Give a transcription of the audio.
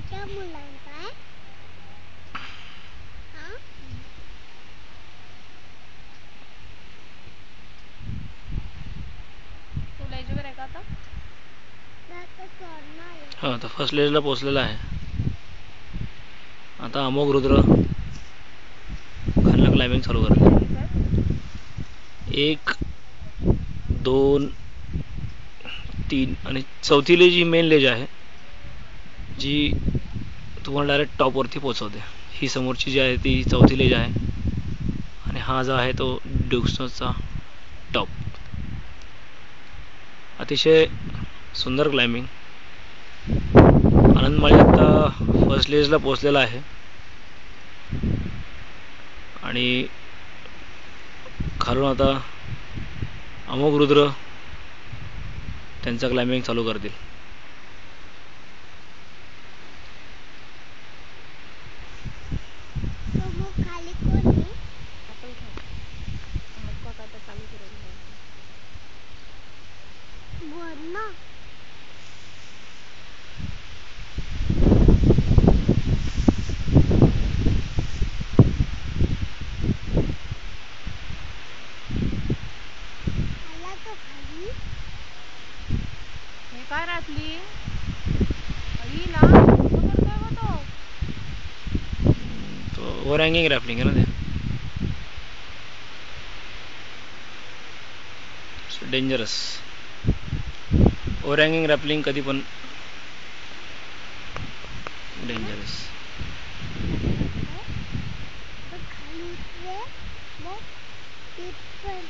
बारक्या मुलांचा आहे तुला याच्यावर आहे का आता? हा, आता फर्स्ट लेजला पोहोचलेला आहे. आता अमोघ रुद्र खालनं क्लाइम्बिंग चालू करते. 1 2 3 आणि चौथी लेज ही मेन लेज आहे, जी तुम्हाला डायरेक्ट टॉपवरती पोहोचवते. ही समोरची जी आहे ती चौथी लेज आहे आणि हा जो आहे तो ड्युक्सनोचा टॉप. अतिशय सुंदर क्लाइम्बिंग. आनंद माळी आता फर्स्ट लेजला पोहोचलेला आहे आणि खालून आता अमोघ रुद्र त्यांचा क्लाइम्बिंग चालू करतील. खाली कोण आहे? वरनं आला तो खाली. हे काय रातली आईला करतोय का तो ओव्हर हँगिंग रॅपलिंग आहे ना, ते डेंजरस. ओव्हर हँगिंग रॅपलिंग कधी पण डेंजरस. खाली उतरे मग ते पण